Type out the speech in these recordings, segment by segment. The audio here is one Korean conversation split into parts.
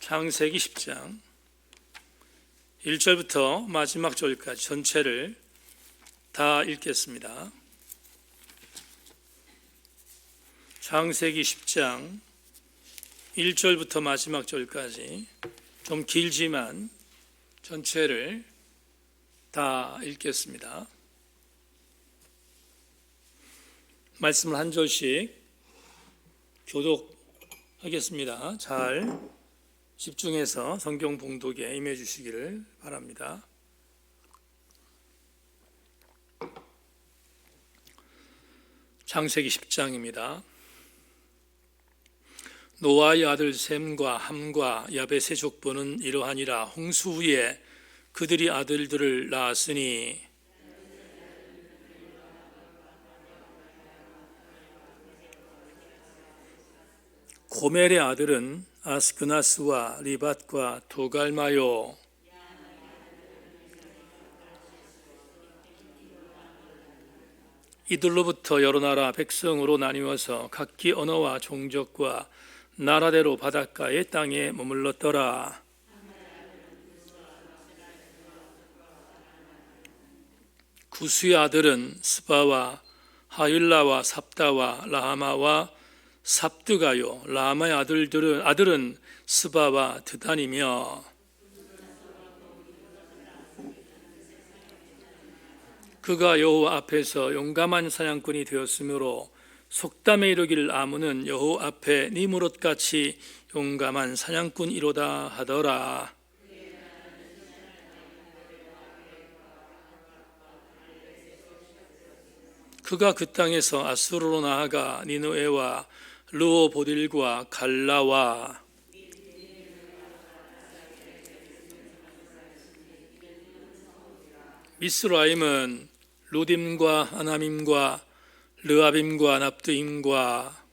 창세기 10장 1절부터 마지막 절까지 전체를 다 읽겠습니다. 창세기 10장 1절부터 마지막 절까지 좀 길지만 전체를 다 읽겠습니다. 말씀을 한 절씩 교독하겠습니다. 잘 집중해서 성경 봉독에 임해 주시기를 바랍니다. 창세기 10장입니다. 노아의 아들 셈과 함과 야벳의 족보는 이러하니라. 홍수 후에 그들이 아들들을 낳았으니 고멜의 아들은 아스크나스와 리밧과 도갈마요. 이들로부터 여러 나라 백성으로 나뉘어서 각기 언어와 종족과 나라대로 바닷가의 땅에 머물렀더라. 구스의 아들은 스바와 하윌라와 삽다와 라하마와 삽드가요. 라마의 아들은 스바와 드단이며 그가 여호와 앞에서 용감한 사냥꾼이 되었으므로 속담에 이르기를 아무는 여호와 앞에 니무롯같이 용감한 사냥꾼이로다 하더라. 그가 그 땅에서 아수르로 나아가 니느웨와 르호보딜과 갈라와 미스라임은 루딤과 아나밈과 르아빔과 납드임과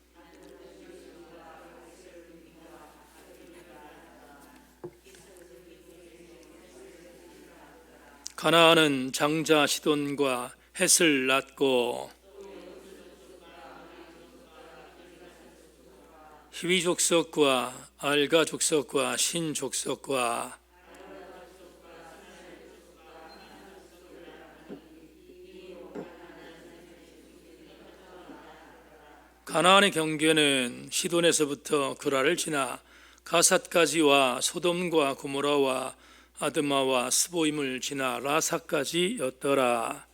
가나안은 장자 시돈과 헷을 낳고 히위 족속과 알가 족속과 신 족속과 가나안의 경계는 시돈에서부터 그라를 지나 가삿까지와 소돔과 고모라와 아드마와 스보임을 지나 라사까지였더라.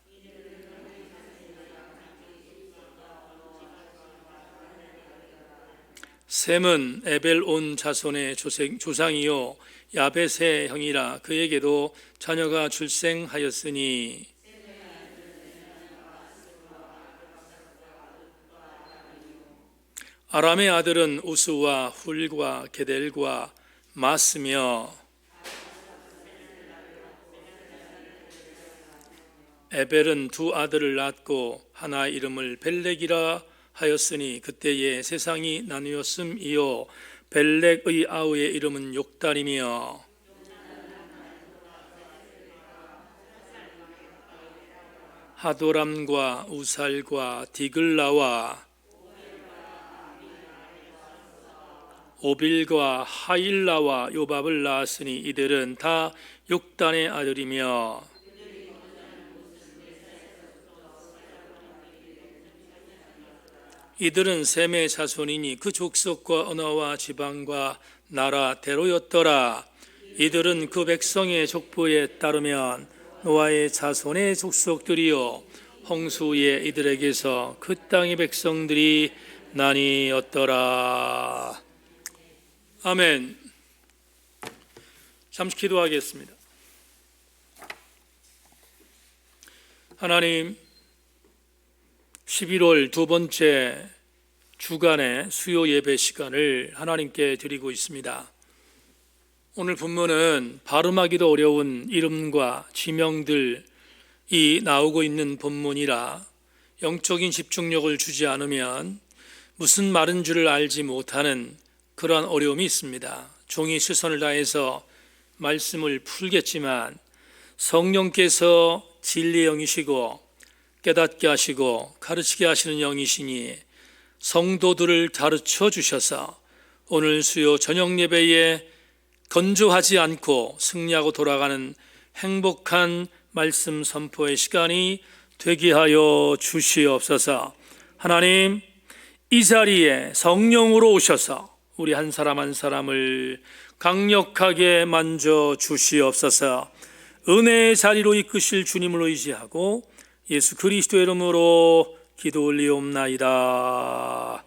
셈은 에벨 온 자손의 조상이요 야벳의 형이라. 그에게도 자녀가 출생하였으니 아람의 아들은 우스와 훌과 게델과 마스며 에벨은 두 아들을 낳고 하나 이름을 벨렉이라 하였으니 그때에 세상이 나뉘었음이요. 벨렉의 아우의 이름은 욕단이며 하도람과 우살과 디글라와 오빌과 하일라와 요밥을 낳았으니 이들은 다 욕단의 아들이며 이들은 셈의 자손이니 그 족속과 언어와 지방과 나라대로였더라. 이들은 그 백성의 족보에 따르면 노아의 자손의 족속들이요 홍수 후에 이들에게서 그 땅의 백성들이 나뉘었더라. 아멘. 잠시 기도하겠습니다. 하나님, 11월 두 번째 주간의 수요 예배 시간을 하나님께 드리고 있습니다. 오늘 본문은 발음하기도 어려운 이름과 지명들이 나오고 있는 본문이라 영적인 집중력을 주지 않으면 무슨 말인 줄을 알지 못하는 그러한 어려움이 있습니다. 종이 최선을 다해서 말씀을 풀겠지만 성령께서 진리의 영이시고 깨닫게 하시고 가르치게 하시는 영이시니 성도들을 가르쳐 주셔서 오늘 수요 저녁 예배에 건조하지 않고 승리하고 돌아가는 행복한 말씀 선포의 시간이 되게 하여 주시옵소서. 하나님, 이 자리에 성령으로 오셔서 우리 한 사람 한 사람을 강력하게 만져 주시옵소서. 은혜의 자리로 이끄실 주님을 의지하고 예수 그리스도의 이름으로 기도 올리옵나이다.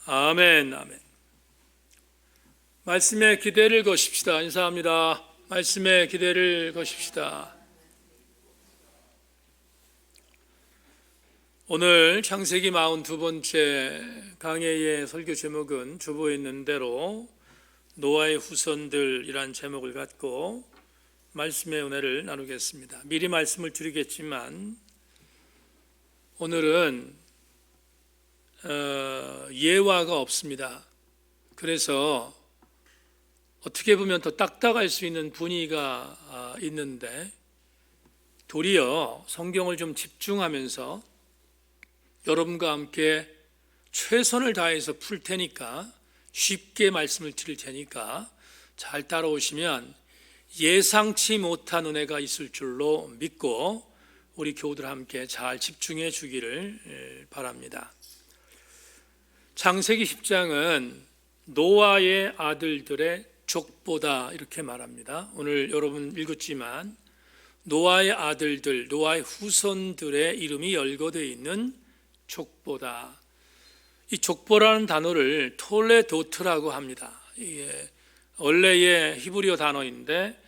아멘. 아멘. 말씀에 기대를 거십시다. 인사합니다. 말씀에 기대를 거십시다. 오늘 창세기 42번째 강해의 설교 제목은 주보에 있는 대로 노아의 후손들이란 제목을 갖고 말씀의 은혜를 나누겠습니다. 미리 말씀을 드리겠지만 오늘은 예화가 없습니다. 그래서 어떻게 보면 더 딱딱할 수 있는 분위기가 있는데 도리어 성경을 좀 집중하면서 여러분과 함께 최선을 다해서 풀 테니까, 쉽게 말씀을 드릴 테니까 잘 따라오시면 예상치 못한 은혜가 있을 줄로 믿고 우리 교우들 함께 잘 집중해 주기를 바랍니다. 창세기 10장은 노아의 아들들의 족보다 이렇게 말합니다. 오늘 여러분 읽었지만 노아의 아들들, 노아의 후손들의 이름이 열거되어 있는 족보다. 이 족보라는 단어를 톨레도트라고 합니다. 이게 원래의 히브리어 단어인데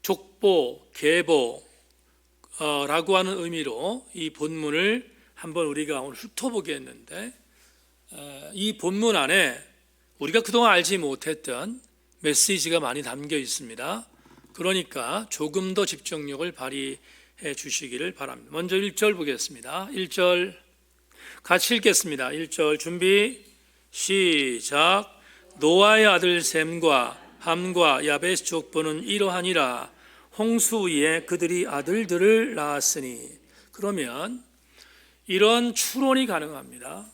족보, 계보 라고 하는 의미로 이 본문을 한번 우리가 오늘 훑어보겠는데, 이 본문 안에 우리가 그동안 알지 못했던 메시지가 많이 담겨 있습니다. 그러니까 조금 더 집중력을 발휘해 주시기를 바랍니다. 먼저 1절 보겠습니다. 1절 같이 읽겠습니다. 1절 준비 시작. 노아의 아들 셈과 함과 야벳 족보는 이러하니라. 홍수 위에 그들이 아들들을 낳았으니. 그러면 이런 추론이 가능합니다.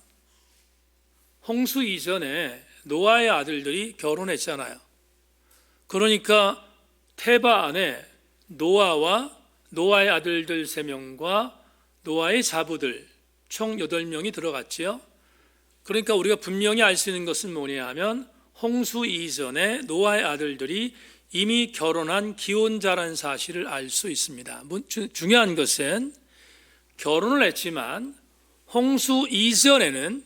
홍수 이전에 노아의 아들들이 결혼했잖아요. 그러니까 테바 안에 노아와 노아의 아들들 3명과 노아의 자부들 총 8명이 들어갔지요. 그러니까 우리가 분명히 알 수 있는 것은 뭐냐 하면 홍수 이전에 노아의 아들들이 이미 결혼한 기혼자라는 사실을 알 수 있습니다. 중요한 것은 결혼을 했지만 홍수 이전에는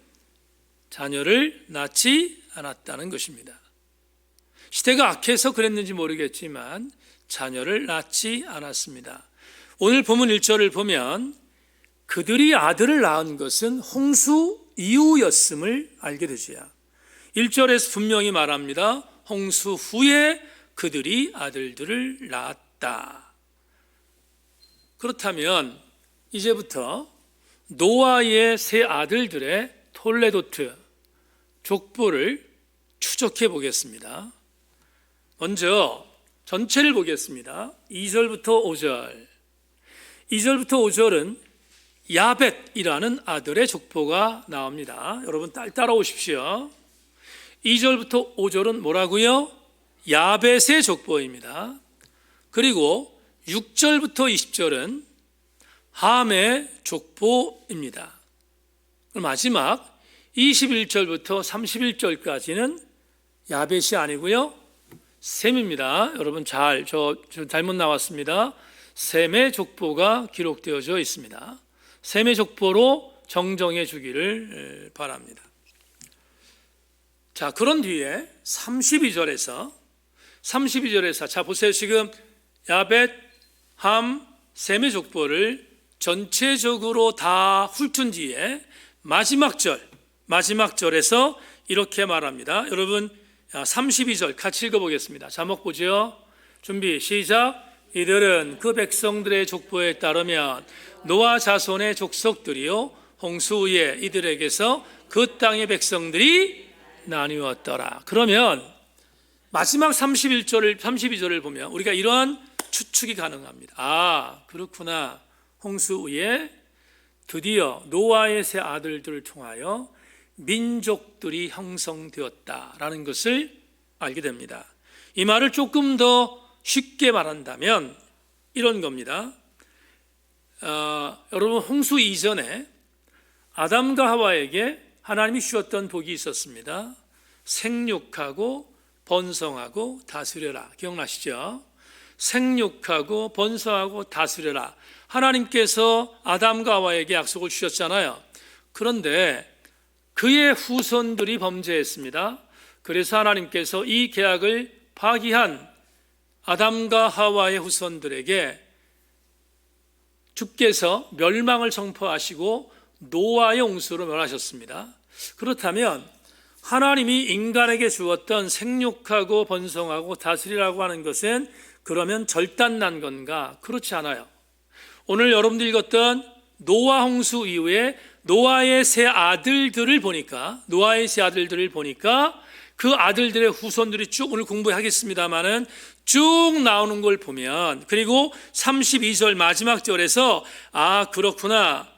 자녀를 낳지 않았다는 것입니다. 시대가 악해서 그랬는지 모르겠지만 자녀를 낳지 않았습니다. 오늘 본문 1절을 보면 그들이 아들을 낳은 것은 홍수 이후였음을 알게 되지요. 1절에서 분명히 말합니다. 홍수 후에 그들이 아들들을 낳았다. 그렇다면 이제부터 노아의 세 아들들의 톨레도트 족보를 추적해 보겠습니다. 먼저 전체를 보겠습니다. 2절부터 5절. 2절부터 5절은 야벳이라는 아들의 족보가 나옵니다. 여러분 따라오십시오. 2절부터 5절은 뭐라고요? 야벳의 족보입니다. 그리고 6절부터 20절은 함의 족보입니다. 마지막 21절부터 31절까지는 야벳이 아니고요, 셈입니다. 여러분 저 잘못 나왔습니다. 셈의 족보가 기록되어져 있습니다. 셈의 족보로 정정해 주기를 바랍니다. 자, 그런 뒤에 32절에서 자 보세요. 지금 야벳, 함, 셈의 족보를 전체적으로 다 훑은 뒤에 마지막 절에서 이렇게 말합니다. 여러분 32절 같이 읽어보겠습니다. 자막 보죠. 준비 시작. 이들은 그 백성들의 족보에 따르면 노아 자손의 족속들이요 홍수 후에 이들에게서 그 땅의 백성들이 나뉘었더라. 그러면 마지막 32절을 보면 우리가 이러한 추측이 가능합니다. 아, 그렇구나. 홍수 후에 드디어 노아의 세 아들들을 통하여 민족들이 형성되었다라는 것을 알게 됩니다. 이 말을 조금 더 쉽게 말한다면 이런 겁니다. 여러분, 홍수 이전에 아담과 하와에게 하나님이 주었던 복이 있었습니다. 생육하고 번성하고 다스려라. 기억나시죠? 생육하고 번성하고 다스려라. 하나님께서 아담과 하와에게 약속을 주셨잖아요. 그런데 그의 후손들이 범죄했습니다. 그래서 하나님께서 이 계약을 파기한 아담과 하와의 후손들에게 주께서 멸망을 선포하시고 노아의 홍수로 멸하셨습니다. 그렇다면 하나님이 인간에게 주었던 생육하고 번성하고 다스리라고 하는 것은 그러면 절단난 건가? 그렇지 않아요. 오늘 여러분들이 읽었던 노아 홍수 이후에 노아의 세 아들들을 보니까 그 아들들의 후손들이 쭉 오늘 공부하겠습니다마는 쭉 나오는 걸 보면, 그리고 32절 마지막 절에서 그렇구나,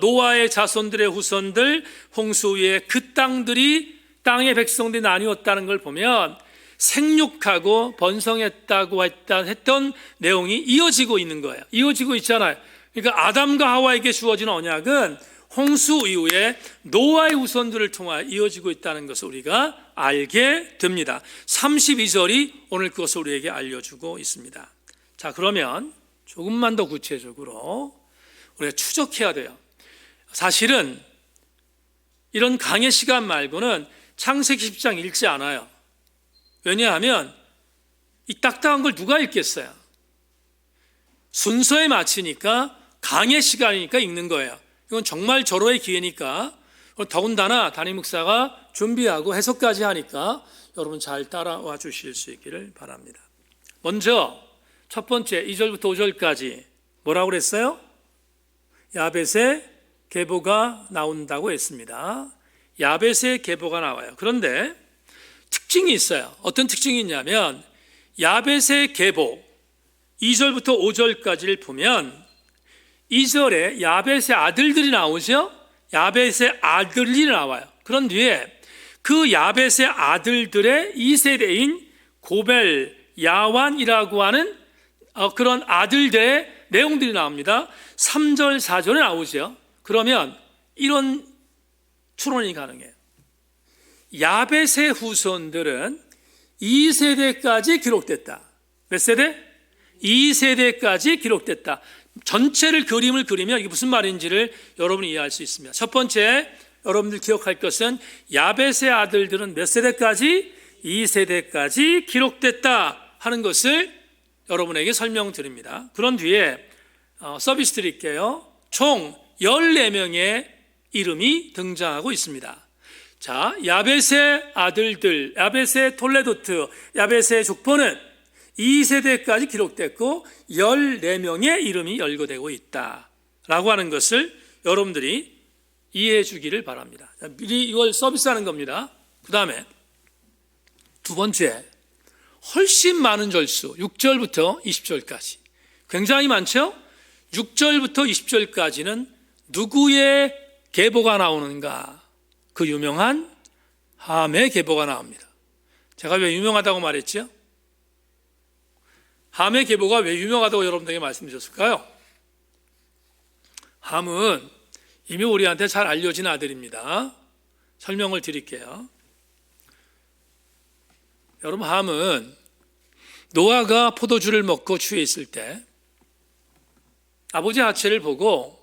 노아의 자손들의 후손들 홍수 후에 그 땅의 백성들이 나뉘었다는 걸 보면 생육하고 번성했다고 했던 내용이 이어지고 있는 거예요. 이어지고 있잖아요. 그러니까 아담과 하와에게 주어진 언약은 홍수 이후에 노아의 후손들을 통하여 이어지고 있다는 것을 우리가 알게 됩니다. 32절이 오늘 그것을 우리에게 알려주고 있습니다. 자, 그러면 조금만 더 구체적으로 우리가 추적해야 돼요. 사실은 이런 강의 시간 말고는 창세기 10장 읽지 않아요. 왜냐하면 이 딱딱한 걸 누가 읽겠어요? 순서에 맞추니까 강의 시간이니까 읽는 거예요. 이건 정말 절호의 기회니까, 더군다나 담임 목사가 준비하고 해석까지 하니까 여러분 잘 따라와 주실 수 있기를 바랍니다. 먼저 첫 번째 2절부터 5절까지 뭐라고 그랬어요? 야벳의 계보가 나온다고 했습니다. 야벳의 계보가 나와요. 그런데 특징이 있어요. 어떤 특징이 있냐면 야벳의 계보 2절부터 5절까지를 보면 2절에 야벳의 아들들이 나오죠. 야벳의 아들이 나와요. 그런 뒤에 그 야벳의 아들들의 2세대인 고벨, 야완이라고 하는 그런 아들들의 내용들이 나옵니다. 3절, 4절에 나오죠. 그러면 이런 추론이 가능해요. 야벳의 후손들은 2세대까지 기록됐다. 몇 세대? 2세대까지 기록됐다. 전체를 그림을 그리면 이게 무슨 말인지를 여러분이 이해할 수 있습니다. 첫 번째 여러분들 기억할 것은 야벳의 아들들은 몇 세대까지? 2세대까지 기록됐다 하는 것을 여러분에게 설명드립니다. 그런 뒤에 서비스 드릴게요. 총 14명의 이름이 등장하고 있습니다. 자, 야벳의 아들들, 야벳의 톨레도트, 야벳의 족보는 2세대까지 기록됐고 14명의 이름이 열거되고 있다라고 하는 것을 여러분들이 이해해 주기를 바랍니다. 자, 미리 이걸 서비스하는 겁니다. 그 다음에 두 번째, 훨씬 많은 절수 6절부터 20절까지 굉장히 많죠? 6절부터 20절까지는 누구의 계보가 나오는가? 그 유명한 함의 계보가 나옵니다. 제가 왜 유명하다고 말했죠? 함의 계보가 왜 유명하다고 여러분들에게 말씀드렸을까요? 함은 이미 우리한테 잘 알려진 아들입니다. 설명을 드릴게요. 여러분, 함은 노아가 포도주를 먹고 취해 있을 때 아버지 하체를 보고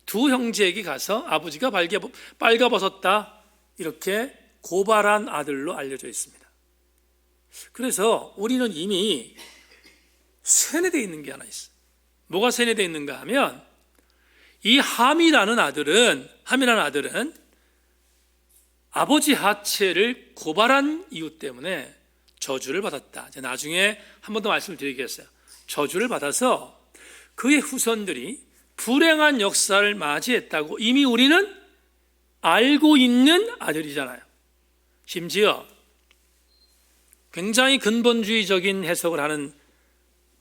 두 형제에게 가서 아버지가 빨가벗었다 이렇게 고발한 아들로 알려져 있습니다. 그래서 우리는 이미 세뇌되어 있는 게 하나 있어요. 뭐가 세뇌되어 있는가 하면 이 함이라는 아들은 아버지 하체를 고발한 이유 때문에 저주를 받았다. 나중에 한 번 더 말씀을 드리겠어요. 저주를 받아서 그의 후손들이 불행한 역사를 맞이했다고 이미 우리는 알고 있는 아들이잖아요. 심지어 굉장히 근본주의적인 해석을 하는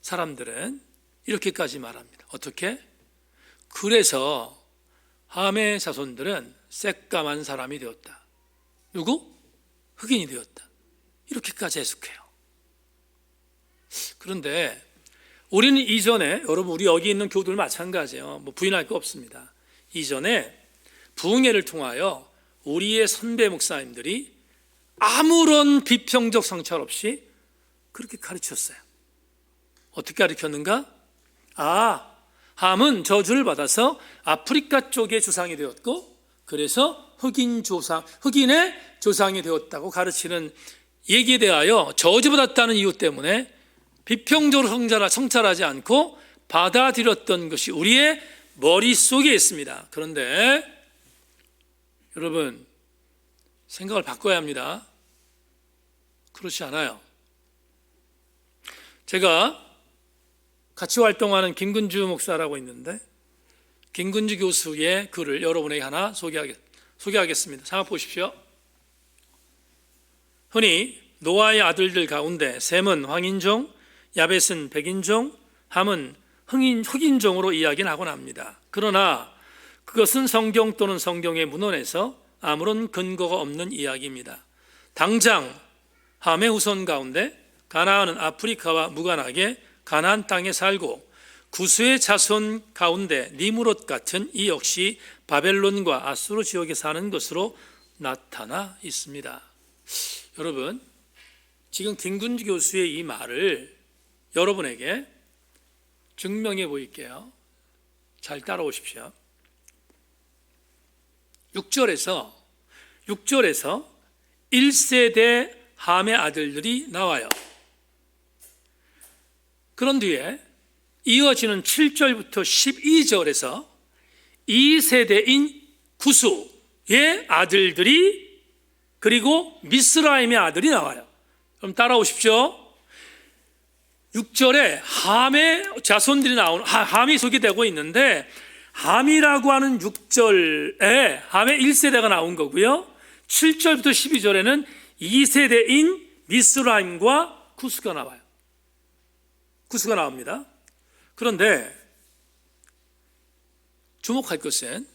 사람들은 이렇게까지 말합니다. 어떻게? 그래서 함의 자손들은 새까만 사람이 되었다. 누구? 흑인이 되었다. 이렇게까지 해석해요. 그런데 우리는 이전에, 여러분 우리 여기 있는 교우들 마찬가지예요. 뭐 부인할 거 없습니다. 이전에 부흥회를 통하여 우리의 선배 목사님들이 아무런 비평적 성찰 없이 그렇게 가르쳤어요. 어떻게 가르쳤는가? 함은 저주를 받아서 아프리카 쪽의 조상이 되었고, 그래서 흑인의 조상이 되었다고 가르치는 얘기에 대하여 저주받았다는 이유 때문에 비평적으로 성찰하지 않고 받아들였던 것이 우리의 머릿속에 있습니다. 그런데 여러분, 생각을 바꿔야 합니다. 그렇지 않아요. 제가 같이 활동하는 김근주 목사라고 있는데, 김근주 교수의 글을 여러분에게 하나 소개하겠습니다. 잠깐 보십시오. 흔히 노아의 아들들 가운데 셈은 황인종, 야벳은 백인종, 함은 흑인종으로 이야기는 하곤 합니다. 그러나 그것은 성경 또는 성경의 문헌에서 아무런 근거가 없는 이야기입니다. 당장 함의 후손 가운데 가나안은 아프리카와 무관하게 가나안 땅에 살고, 구스의 자손 가운데 니므롯 같은 이 역시 바벨론과 아수르 지역에 사는 것으로 나타나 있습니다. 여러분, 지금 김근주 교수의 이 말을 여러분에게 증명해 보일게요. 잘 따라오십시오. 6절에서 1세대 함의 아들들이 나와요. 그런 뒤에 이어지는 7절부터 12절에서 2세대인 구수의 아들들이, 그리고 미스라임의 아들이 나와요. 그럼 따라오십시오. 6절에 함의 자손들이 함이 소개되고 있는데, 함이라고 하는 6절에 함의 1세대가 나온 거고요. 7절부터 12절에는 2세대인 미스라임과 구스가 나와요. 구스가 나옵니다. 그런데 주목할 것은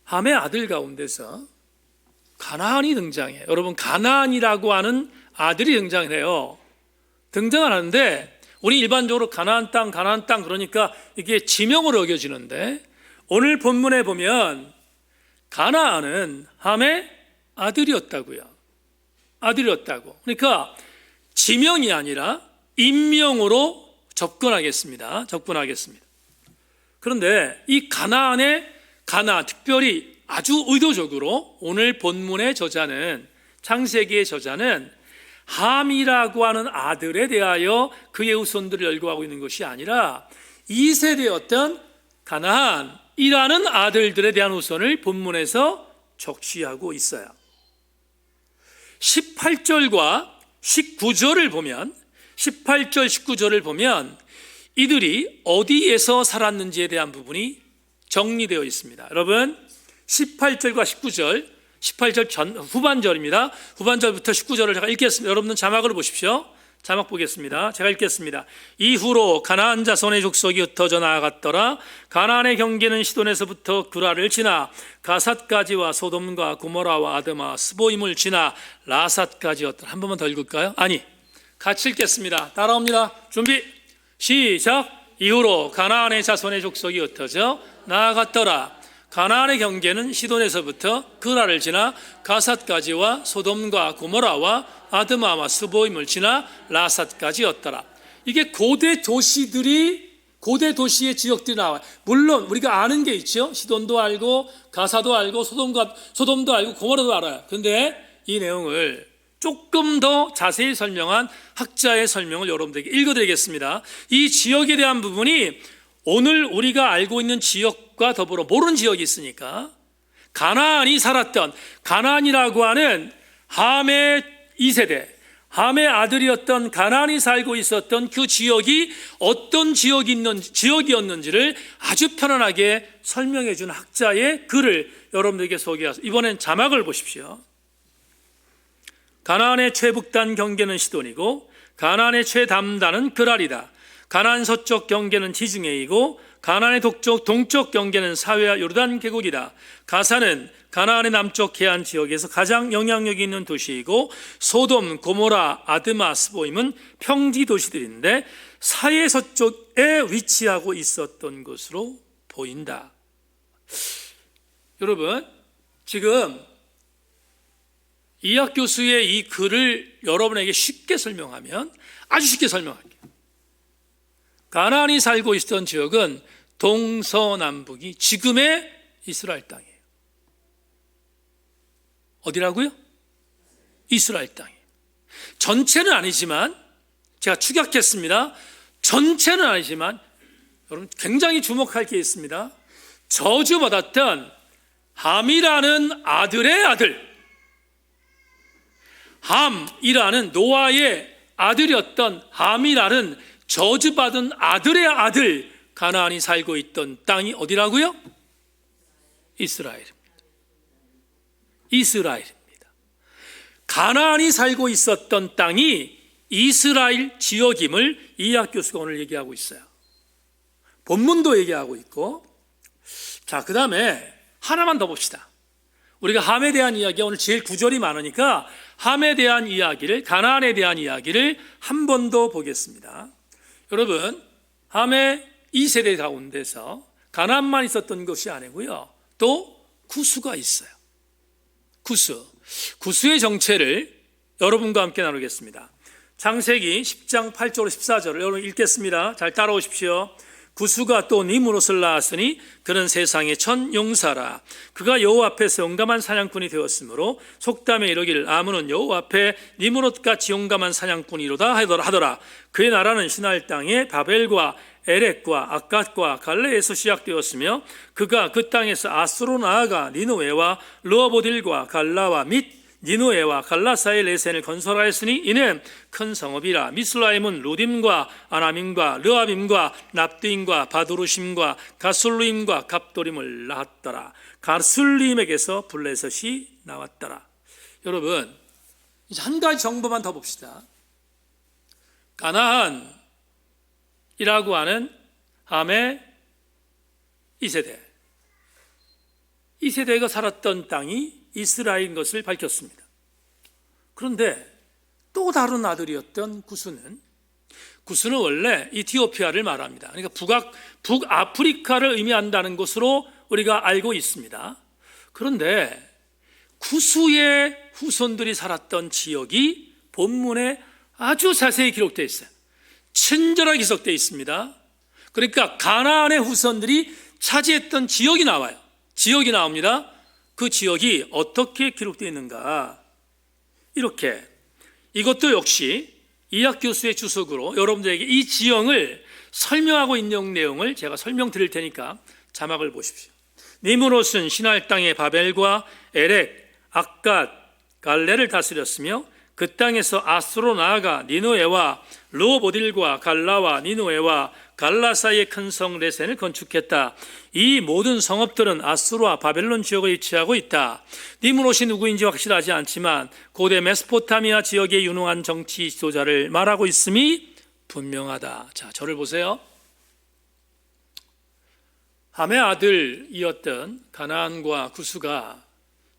함의 아들 가운데서 가나안이 등장해요. 여러분, 가나안이라고 하는 아들이 등장을 해요. 등장을 하는데, 우리 일반적으로 가나안 땅 그러니까 이게 지명으로 여겨지는데, 오늘 본문에 보면 가나안은 함의 아들이었다고요. 그러니까 지명이 아니라 인명으로 접근하겠습니다. 그런데 이 가나안, 특별히 아주 의도적으로 오늘 본문의 저자는, 창세기의 저자는 함이라고 하는 아들에 대하여 그의 후손들을 열거하고 있는 것이 아니라 2세대였던 가나안이라는 아들들에 대한 후손을 본문에서 적시하고 있어요. 18절과 19절을 보면, 18절, 19절을 보면 이들이 어디에서 살았는지에 대한 부분이 정리되어 있습니다. 여러분, 18절과 19절, 18절 후반절입니다. 후반절부터 19절을 제가 읽겠습니다. 여러분은 자막을 보십시오. 자막 보겠습니다. 제가 읽겠습니다. 이후로 가나안 자손의 족속이 흩어져 나아갔더라. 가나안의 경계는 시돈에서부터 그라를 지나 가삿까지와 소돔과 고모라와 아드마 스보임을 지나 라삿까지였더라. 한 번만 더 읽을까요? 아니, 같이 읽겠습니다. 따라옵니다. 준비, 시작. 이후로 가나안의 자손의 족속이 흩어져 나아갔더라. 가나안의 경계는 시돈에서부터 그라를 지나 가삿까지와 소돔과 고모라와 아드마와 스보임을 지나 라삿까지였더라. 이게 고대 도시의 지역들이 나와요. 물론 우리가 아는 게 있죠. 시돈도 알고 가사도 알고 소돔도 알고 고모라도 알아요. 그런데 이 내용을 조금 더 자세히 설명한 학자의 설명을 여러분들에게 읽어드리겠습니다. 이 지역에 대한 부분이 오늘 우리가 알고 있는 지역과 더불어 모르는 지역이 있으니까, 가나안이 살았던, 가나안이라고 하는 함의 2세대, 함의 아들이었던 가나안이 살고 있었던 그 지역이 어떤 지역이었는지를 아주 편안하게 설명해 준 학자의 글을 여러분들에게 소개하서, 이번엔 자막을 보십시오. 가나안의 최북단 경계는 시돈이고 가나안의 최남단은 그랄이다. 가나안 서쪽 경계는 지중해이고 가나안의 동쪽 경계는 사회와 요르단 계곡이다. 가사는 가나안의 남쪽 해안 지역에서 가장 영향력이 있는 도시이고 소돔, 고모라, 아드마, 스보임은 평지 도시들인데 사해 서쪽에 위치하고 있었던 것으로 보인다. 여러분, 지금 이학 교수의 이 글을 여러분에게 쉽게 설명하면, 아주 쉽게 설명할게요. 가나안이 살고 있었던 지역은 동서남북이 지금의 이스라엘 땅이에요. 어디라고요? 이스라엘 땅이에요. 전체는 아니지만, 제가 축약했습니다. 전체는 아니지만 여러분 굉장히 주목할 게 있습니다. 저주받았던 함이라는 아들의 아들, 함이라는 노아의 아들이었던 함이라는 저주받은 아들의 아들 가나안이 살고 있던 땅이 어디라고요? 이스라엘입니다. 이스라엘입니다. 가나안이 살고 있었던 땅이 이스라엘 지역임을 이학 교수가 오늘 얘기하고 있어요. 본문도 얘기하고 있고. 자, 그 다음에 하나만 더 봅시다. 우리가 함에 대한 이야기가 오늘 제일 구절이 많으니까 함에 대한 이야기를, 가나안에 대한 이야기를 한 번 더 보겠습니다. 여러분, 함의 2세대 가운데서 가나안만 있었던 것이 아니고요, 또 구스가 있어요. 구스의 정체를 여러분과 함께 나누겠습니다. 창세기 10장 8절 14절을 여러분 읽겠습니다. 잘 따라오십시오. 구스가 또 니므롯을 낳았으니 그는 세상의 첫 용사라. 그가 여호와 앞에서 용감한 사냥꾼이 되었으므로 속담에 이르기를 아문은 여호와 앞에 니므롯같이 용감한 사냥꾼이로다 하더라. 그의 나라는 시날 땅에 바벨과 에렉과 악갓과 갈레에서 시작되었으며 그가 그 땅에서 아스로 나아가 니누에와 르호보딜과 갈라와 및 니누에와 갈라 사이 레센을 건설하였으니 이는 큰 성읍이라. 미슬라임은 루딤과 아나밈과 르아빔과 납드임과 바두루심과 가술루임과 갑도림을 낳았더라. 가술림에게서 블레셋이 나왔더라. 여러분, 이제 한 가지 정보만 더 봅시다. 가나안이라고 하는 함의 2세대, 이 세대가 살았던 땅이 이스라엘인 것을 밝혔습니다. 그런데 또 다른 아들이었던 구스는 원래 이티오피아를 말합니다. 그러니까 북아프리카를 의미한다는 것으로 우리가 알고 있습니다. 그런데 구스의 후손들이 살았던 지역이 본문에 아주 자세히 기록되어 있어요. 친절하게 기록되어 있습니다. 그러니까 가나안의 후손들이 차지했던 지역이 나와요. 지역이 나옵니다. 그 지역이 어떻게 기록되어 있는가? 이렇게, 이것도 역시 이학 교수의 주석으로 여러분들에게 이 지형을 설명하고 있는 내용을 제가 설명드릴 테니까 자막을 보십시오. 니므롯은 시날 땅의 바벨과 에렉, 악갓, 갈레를 다스렸으며 그 땅에서 아스로 나아가 니누에와 르호보딜과 갈라와 니누에와 갈라 사이의 큰 성 레센을 건축했다. 이 모든 성읍들은 아수르와 바벨론 지역에 위치하고 있다. 니므롯이 누구인지 확실하지 않지만 고대 메소포타미아 지역의 유능한 정치 지도자를 말하고 있음이 분명하다. 자, 저를 보세요. 함의 아들이었던 가나안과 구스가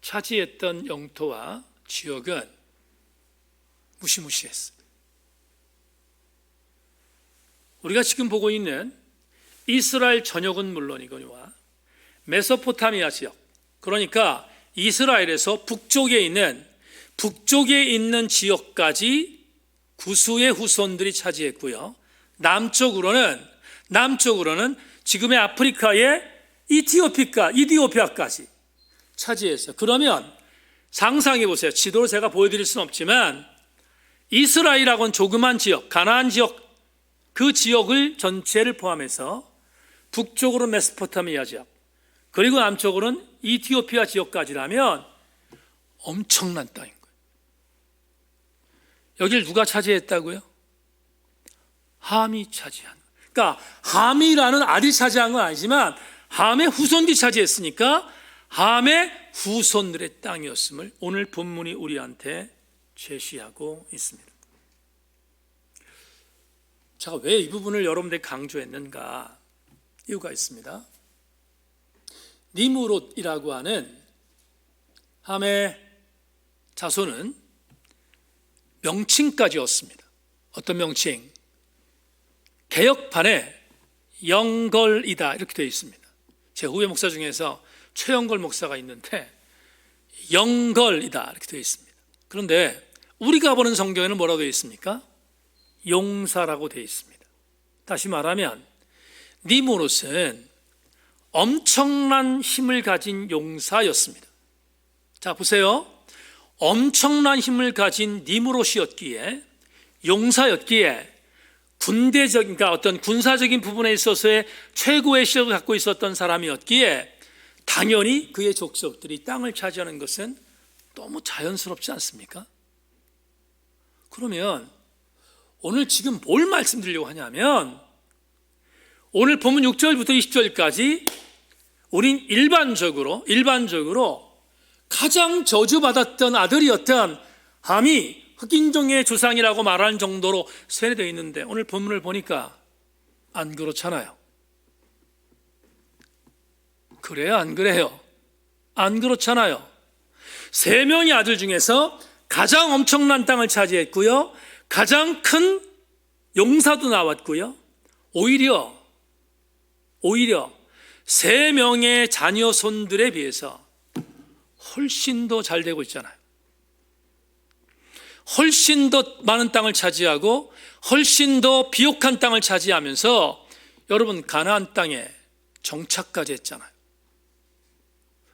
차지했던 영토와 지역은 무시무시했습니다. 우리가 지금 보고 있는 이스라엘 전역은 물론이거니와 메소포타미아 지역, 그러니까 이스라엘에서 북쪽에 있는 지역까지 구스의 후손들이 차지했고요. 남쪽으로는 지금의 아프리카의 이티오피아까지 차지했어요. 그러면 상상해 보세요. 지도로 제가 보여드릴 수는 없지만 이스라엘하고는 조그만 지역, 가나안 지역, 그 지역을 전체를 포함해서 북쪽으로 메소포타미아 지역, 그리고 남쪽으로는 이티오피아 지역까지라면 엄청난 땅인 거예요. 여길 누가 차지했다고요? 함이 차지한 거예요. 그러니까 함이라는 아들이 차지한 건 아니지만 함의 후손들이 차지했으니까 함의 후손들의 땅이었음을 오늘 본문이 우리한테 제시하고 있습니다. 제가 왜 이 부분을 여러분들에게 강조했는가? 이유가 있습니다. 니므롯이라고 하는 함의 자손은 명칭까지 얻습니다. 어떤 명칭? 개혁판에 영걸이다 이렇게 되어 있습니다. 제 후배 목사 중에서 최영걸 목사가 있는데 영걸이다 이렇게 되어 있습니다. 그런데 우리가 보는 성경에는 뭐라고 되어 있습니까? 용사라고 되어 있습니다. 다시 말하면 니므롯은 엄청난 힘을 가진 용사였습니다. 자 보세요. 엄청난 힘을 가진 니므롯이었기에, 용사였기에, 군대적인, 그러니까 어떤 군사적인 부분에 있어서의 최고의 실력을 갖고 있었던 사람이었기에 당연히 그의 족속들이 땅을 차지하는 것은 너무 자연스럽지 않습니까? 그러면 오늘 지금 뭘 말씀드리려고 하냐면, 오늘 본문 6절부터 20절까지 우린 일반적으로 가장 저주받았던 아들이었던 함이 흑인종의 조상이라고 말하는 정도로 세뇌되어 있는데, 오늘 본문을 보니까 안 그렇잖아요. 그래요, 안 그래요? 안 그렇잖아요. 3명의 아들 중에서 가장 엄청난 땅을 차지했고요, 가장 큰 용사도 나왔고요, 오히려 3명의 자녀 손들에 비해서 훨씬 더 잘 되고 있잖아요. 훨씬 더 많은 땅을 차지하고 훨씬 더 비옥한 땅을 차지하면서 여러분 가나안 땅에 정착까지 했잖아요.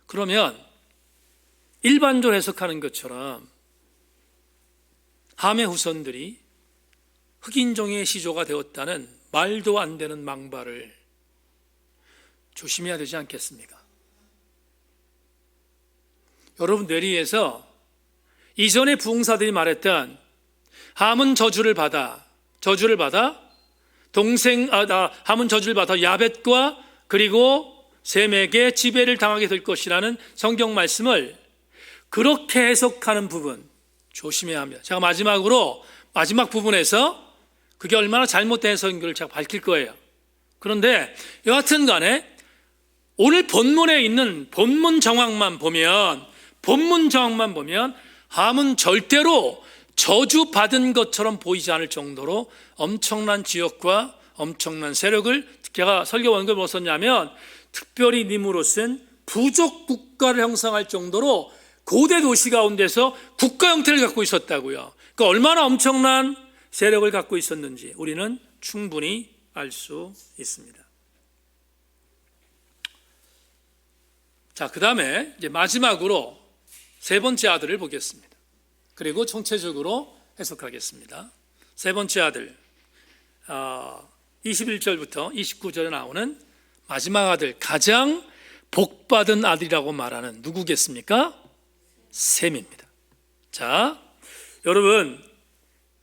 그러면 일반적으로 해석하는 것처럼 함의 후손들이 흑인종의 시조가 되었다는 말도 안 되는 망발을 조심해야 되지 않겠습니까? 여러분 뇌리에서 이전의 부흥사들이 말했던 함은 저주를 받아 함은 저주를 받아 야벳과 그리고 셈에게 지배를 당하게 될 것이라는 성경 말씀을 그렇게 해석하는 부분 조심해야 합니다. 제가 마지막 부분에서 그게 얼마나 잘못된 해석인지를 제가 밝힐 거예요. 그런데 여하튼 간에 오늘 본문에 있는 본문 정황만 보면 함은 절대로 저주받은 것처럼 보이지 않을 정도로 엄청난 지역과 엄청난 세력을, 제가 설교 원고에 뭐 썼냐면 특별히 니므롯은 부족 국가를 형성할 정도로 고대 도시 가운데서 국가 형태를 갖고 있었다고요. 그러니까 얼마나 엄청난 세력을 갖고 있었는지 우리는 충분히 알 수 있습니다. 자, 그 다음에 이제 마지막으로 3번째 아들을 보겠습니다. 그리고 총체적으로 해석하겠습니다. 3번째 아들, 21절부터 29절에 나오는 마지막 아들, 가장 복받은 아들이라고 말하는 누구겠습니까? 셈입니다. 자, 여러분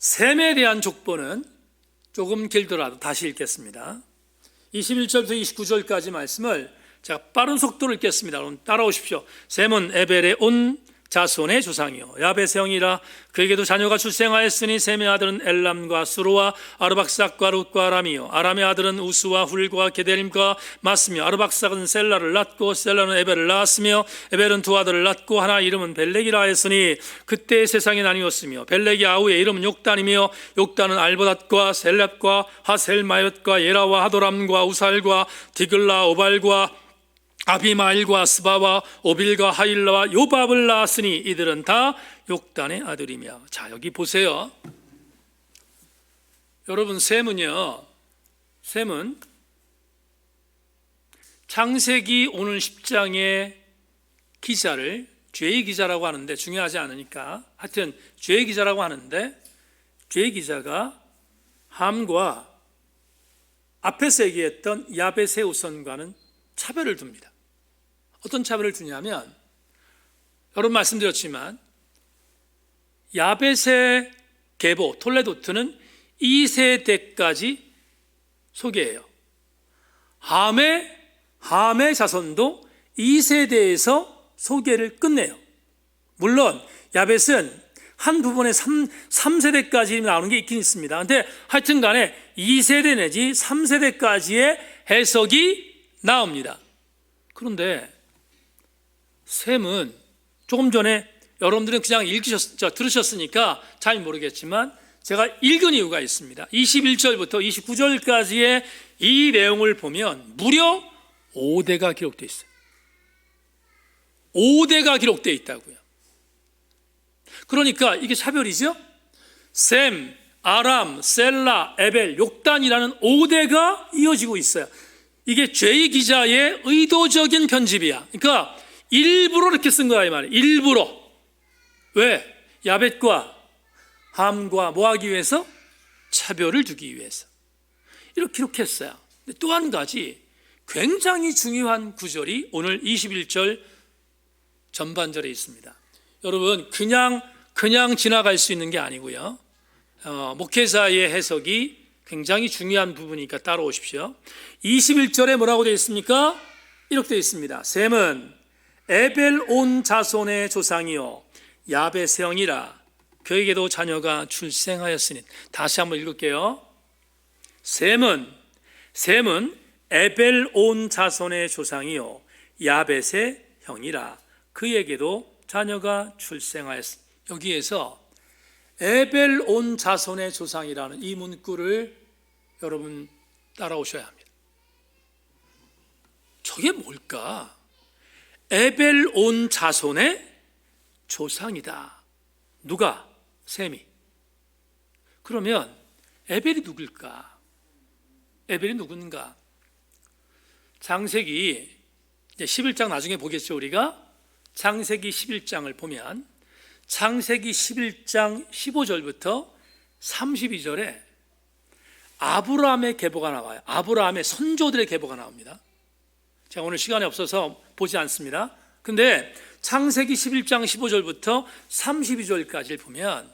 셈에 대한 족보는 조금 길더라도 다시 읽겠습니다. 21절부터 29절까지 말씀을 제가 빠른 속도로 읽겠습니다. 여러분 따라오십시오. 셈은 에벨의 온 자손의 조상이요 야벳의 형이라. 그에게도 자녀가 출생하였으니 셈의 아들은 엘람과 수로와 아르박삭과 룻과 아람이요 아람의 아들은 우스와 훌과 게데림과 마스며 아르박삭은 셀라를 낳고 셀라는 에벨을 낳았으며 에벨은 2 아들을 낳고 하나 이름은 벨렉이라 하였으니 그때 세상이 나뉘었으며 벨렉이 아우의 이름은 욕단이며 욕단은 알보닷과 셀렙과 하셀마옅과 예라와 하도람과 우살과 디글라 오발과 아비마일과 스바와 오빌과 하일라와 요밥을 낳았으니 이들은 다 욕단의 아들이며. 자, 여기 보세요. 여러분 셈은 창세기 오늘 10장의 기자를 죄의 기자라고 하는데, 중요하지 않으니까 하여튼 죄의 기자라고 하는데, 죄의 기자가 함과 앞에서 얘기했던 야벳의 후손과는 차별을 둡니다. 어떤 차별을 두냐면, 여러분 말씀드렸지만 야벳의 계보 톨레도트는 2세대까지 소개해요. 함의 자손도 2세대에서 소개를 끝내요. 물론 야벳은 한 부분에 3세대까지 나오는 게 있긴 있습니다. 근데 하여튼 간에 2세대 내지 3세대까지의 해석이 나옵니다. 그런데 셈은 조금 전에 여러분들은 그냥 들으셨으니까 잘 모르겠지만 제가 읽은 이유가 있습니다. 21절부터 29절까지의 이 내용을 보면 무려 5대가 기록되어 있어요. 5대가 기록되어 있다고요. 그러니까 이게 차별이죠. 셈, 아람, 셀라, 에벨, 욕단이라는 5대가 이어지고 있어요. 이게 죄의 기자의 의도적인 편집이야. 그러니까 일부러 이렇게 쓴 거야 이 말이에요. 일부러. 왜? 야벳과 함과 뭐 하기 위해서? 차별을 두기 위해서. 이렇게 기록했어요. 또 한 가지 굉장히 중요한 구절이 오늘 21절 전반절에 있습니다. 여러분 그냥 지나갈 수 있는 게 아니고요. 목회자의 해석이 굉장히 중요한 부분이니까 따라오십시오. 21절에 뭐라고 되어 있습니까? 이렇게 되어 있습니다. 셈은 에벨 온 자손의 조상이요 야벳의 형이라 그에게도 자녀가 출생하였으니. 다시 한번 읽을게요. 셈은 에벨 온 자손의 조상이요 야벳의 형이라 그에게도 자녀가 출생하였으니. 여기에서 에벨 온 자손의 조상이라는 이 문구를 여러분 따라오셔야 합니다. 저게 뭘까? 에벨 온 자손의 조상이다. 누가? 셈이. 그러면 에벨이 누굴까? 에벨이 누군가? 창세기 11장 나중에 보겠죠. 우리가 창세기 11장을 보면 창세기 11장 15절부터 32절에 아브라함의 계보가 나와요. 아브라함의 선조들의 계보가 나옵니다. 제가 오늘 시간이 없어서 보지 않습니다. 근데 창세기 11장 15절부터 32절까지를 보면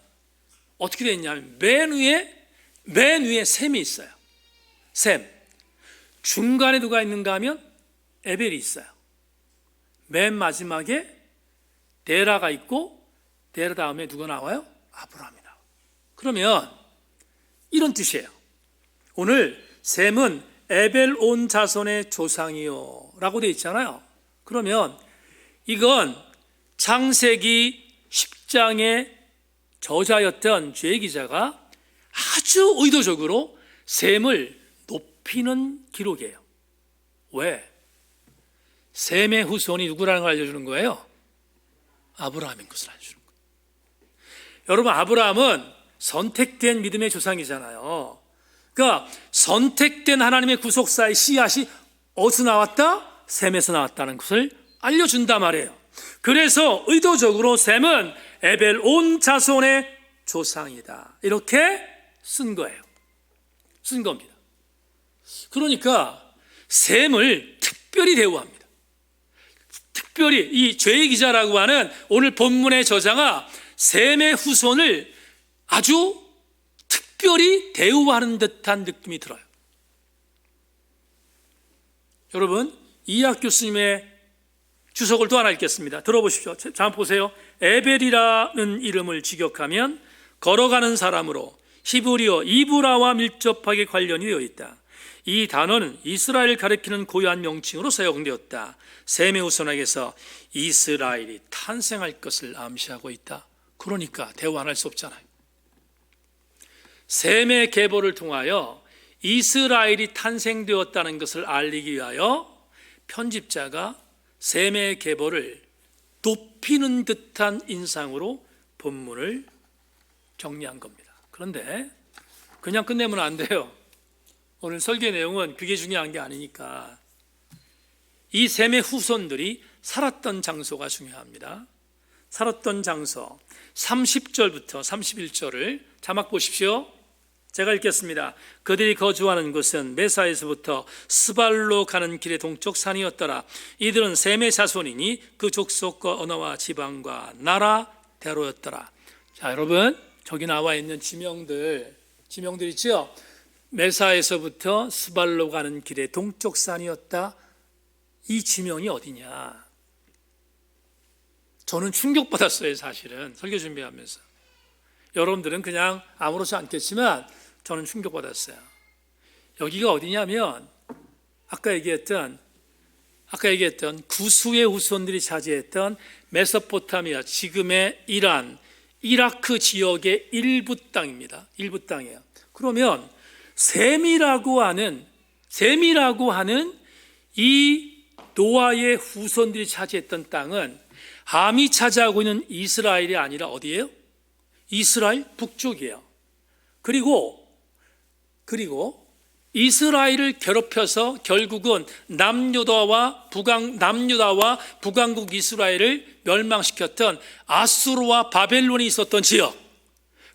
어떻게 되어 있냐면 맨 위에 셈이 있어요. 셈. 중간에 누가 있는가 하면 에벨이 있어요. 맨 마지막에 데라가 있고 데라 다음에 누가 나와요? 아브라함이 나와요. 그러면 이런 뜻이에요. 오늘 셈은 에벨 온 자손의 조상이요 라고 되어 있잖아요. 그러면 이건 창세기 10장의 저자였던 죄 기자가 아주 의도적으로 셈을 높이는 기록이에요. 왜? 셈의 후손이 누구라는 걸 알려주는 거예요? 아브라함인 것을 알려주는 거예요. 여러분 아브라함은 선택된 믿음의 조상이잖아요. 그러니까 선택된 하나님의 구속사의 씨앗이 어디서 나왔다? 셈에서 나왔다는 것을 알려준단 말이에요. 그래서 의도적으로 셈은 에벨 온 자손의 조상이다 이렇게 쓴 거예요. 쓴 겁니다. 그러니까 셈을 특별히 대우합니다. 특별히 이 죄의 기자라고 하는 오늘 본문의 저자가 셈의 후손을 아주 특별히 대우하는 듯한 느낌이 들어요. 여러분 이학 교수님의 주석을 또 하나 읽겠습니다. 들어보십시오. 자 보세요. 에벨이라는 이름을 직역하면 걸어가는 사람으로 히브리어 이브라와 밀접하게 관련이 되어 있다. 이 단어는 이스라엘 가리키는 고유한 명칭으로 사용되었다. 셈의 후손에게서 이스라엘이 탄생할 것을 암시하고 있다. 그러니까 대우 안 할 수 없잖아요. 셈의 계보를 통하여 이스라엘이 탄생되었다는 것을 알리기 위하여 편집자가 셈의 계보를 높이는 듯한 인상으로 본문을 정리한 겁니다. 그런데 그냥 끝내면 안 돼요. 오늘 설교 내용은 그게 중요한 게 아니니까 이 셈의 후손들이 살았던 장소가 중요합니다. 살았던 장소 30절부터 31절을 자막 보십시오. 제가 읽겠습니다. 그들이 거주하는 곳은 메사에서부터 스발로 가는 길의 동쪽 산이었더라. 이들은 셈의 자손이니 그 족속과 언어와 지방과 나라대로였더라. 자 여러분 저기 나와 있는 지명들 있죠? 메사에서부터 스발로 가는 길의 동쪽 산이었다. 이 지명이 어디냐? 저는 충격받았어요. 사실은 설교 준비하면서 여러분들은 그냥 아무렇지 않겠지만 저는 충격받았어요. 여기가 어디냐면 아까 얘기했던 구수의 후손들이 차지했던 메소포타미아, 지금의 이란, 이라크 지역의 일부 땅입니다. 일부 땅이에요. 그러면 셈이라고 하는 이 노아의 후손들이 차지했던 땅은 함이 차지하고 있는 이스라엘이 아니라 어디예요? 이스라엘 북쪽이에요. 그리고 이스라엘을 괴롭혀서 결국은 남유다와 북왕국 이스라엘을 멸망시켰던 아수르와 바벨론이 있었던 지역,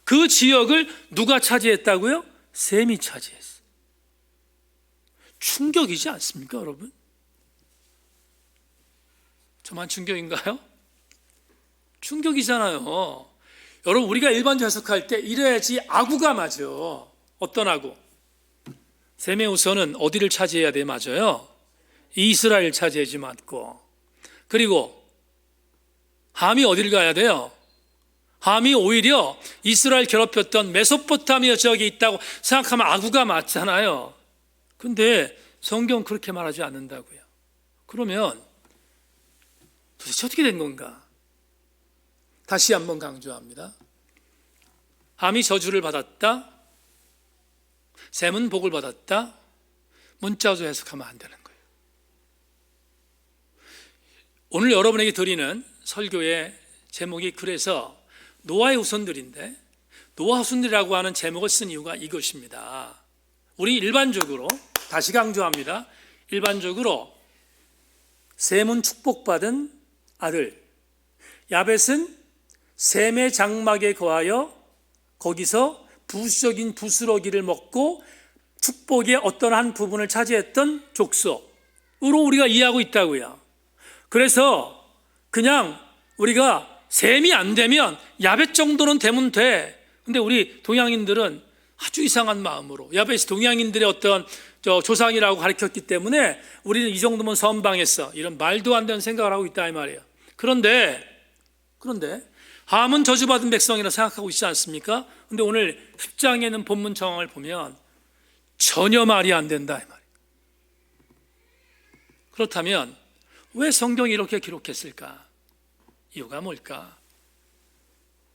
그 지역을 누가 차지했다고요? 셈이 차지했어요. 충격이지 않습니까, 여러분? 저만 충격인가요? 충격이잖아요. 여러분, 우리가 일반적으로 해석할 때 이래야지 아구가 맞아. 어떤 아구? 셈의 후손은 어디를 차지해야 돼? 맞아요. 이스라엘 차지하지 맞고. 그리고 함이 어디를 가야 돼요? 함이 오히려 이스라엘 괴롭혔던 메소포타미아 지역에 있다고 생각하면 아구가 맞잖아요. 근데 성경은 그렇게 말하지 않는다고요. 그러면 도대체 어떻게 된 건가? 다시 한번 강조합니다. 함이 저주를 받았다. 셈은 복을 받았다. 문자로 해석하면 안 되는 거예요. 오늘 여러분에게 드리는 설교의 제목이 그래서 노아의 후손들인데, 노아 후손들이라고 하는 제목을 쓴 이유가 이것입니다. 우리 일반적으로, 다시 강조합니다. 일반적으로 셈은 축복받은 아들, 야벳은 셈의 장막에 거하여 거기서 부수적인 부스러기를 먹고 축복의 어떤 한 부분을 차지했던 족속으로 우리가 이해하고 있다고요. 그래서 그냥 우리가 셈이 안 되면 야벳 정도는 되면 돼. 근데 우리 동양인들은 아주 이상한 마음으로 야벳이 동양인들의 어떤 조상이라고 가르쳤기 때문에 우리는 이 정도면 선방했어, 이런 말도 안 되는 생각을 하고 있다 이 말이에요. 그런데 함은 저주받은 백성이라 생각하고 있지 않습니까? 근데 오늘 10장에 있는 본문 정황을 보면 전혀 말이 안 된다 이 말이에요. 그렇다면 왜 성경이 이렇게 기록했을까? 이유가 뭘까?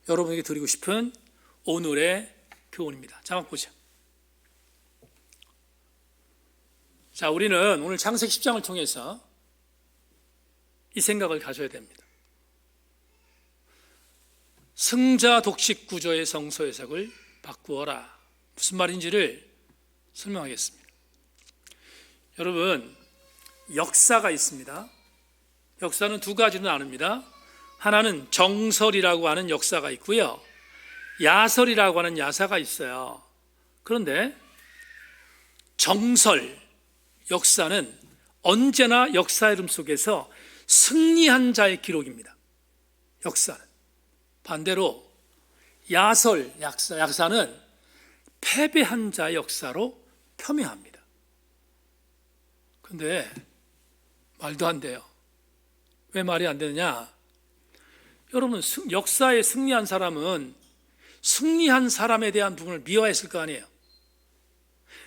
여러분에게 드리고 싶은 오늘의 교훈입니다. 자막 보죠. 자, 우리는 오늘 창세기 10장을 통해서 이 생각을 가져야 됩니다. 승자 독식 구조의 성서 해석을 바꾸어라. 무슨 말인지를 설명하겠습니다. 여러분, 역사가 있습니다. 역사는 두 가지로 나눕니다. 하나는 정설이라고 하는 역사가 있고요, 야설이라고 하는 야사가 있어요. 그런데 정설, 역사는 언제나 역사 이름 속에서 승리한 자의 기록입니다. 역사는. 반대로 야설, 약사는 패배한 자의 역사로 폄훼합니다. 근데 말도 안 돼요. 왜 말이 안 되느냐? 여러분, 역사에 승리한 사람은 승리한 사람에 대한 부분을 미화했을 거 아니에요.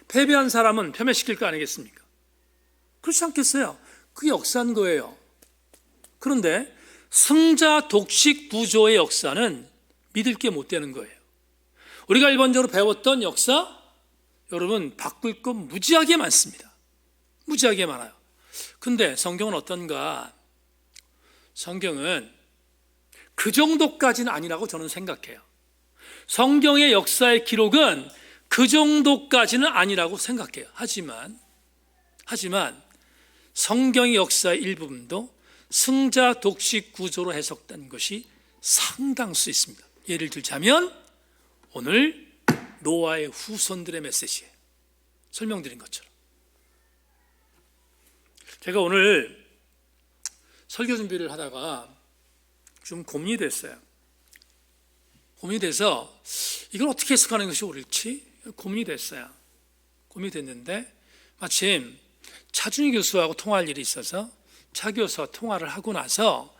패배한 사람은 폄훼시킬 거 아니겠습니까? 그렇지 않겠어요? 그게 역사인 거예요. 그런데 승자 독식 구조의 역사는 믿을 게 못 되는 거예요. 우리가 일반적으로 배웠던 역사, 여러분, 바꿀 건 무지하게 많습니다. 무지하게 많아요. 근데 성경은 어떤가? 성경은 그 정도까지는 아니라고 저는 생각해요. 성경의 역사의 기록은 그 정도까지는 아니라고 생각해요. 하지만 성경의 역사의 일부분도 승자 독식 구조로 해석된 것이 상당수 있습니다. 예를 들자면 오늘 노아의 후손들의 메시지예요. 설명드린 것처럼. 제가 오늘 설교 준비를 하다가 좀 고민이 됐어요. 고민이 돼서 이걸 어떻게 해석하는 것이 옳을지 고민이 됐어요. 고민이 됐는데 마침 차준희 교수하고 통화할 일이 있어서 차 교수와 통화를 하고 나서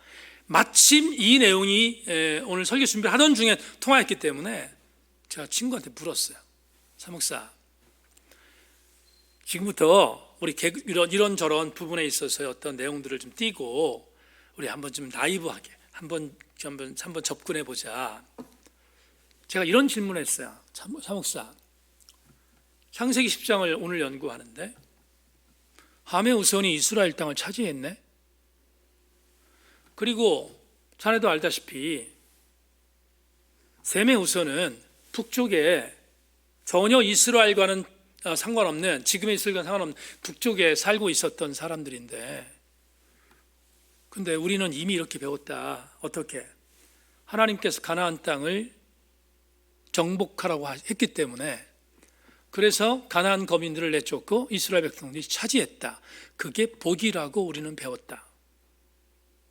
마침 이 내용이 오늘 설교 준비하던 중에 통화했기 때문에 제가 친구한테 물었어요. 사목사, 지금부터 우리 이런저런 부분에 있어서 어떤 내용들을 좀 띄고 우리 한번 좀 나이브하게 한번 접근해 보자. 제가 이런 질문을 했어요. 사목사, 창세기 10장을 오늘 연구하는데 함의 우선이 이스라엘 땅을 차지했네. 그리고 자네도 알다시피 셈의 후손은 북쪽에 전혀 이스라엘과는 상관없는, 지금의 이스라엘과는 상관없는 북쪽에 살고 있었던 사람들인데, 근데 우리는 이미 이렇게 배웠다. 어떻게? 하나님께서 가나안 땅을 정복하라고 했기 때문에, 그래서 가나안 거민들을 내쫓고 이스라엘 백성들이 차지했다. 그게 복이라고 우리는 배웠다.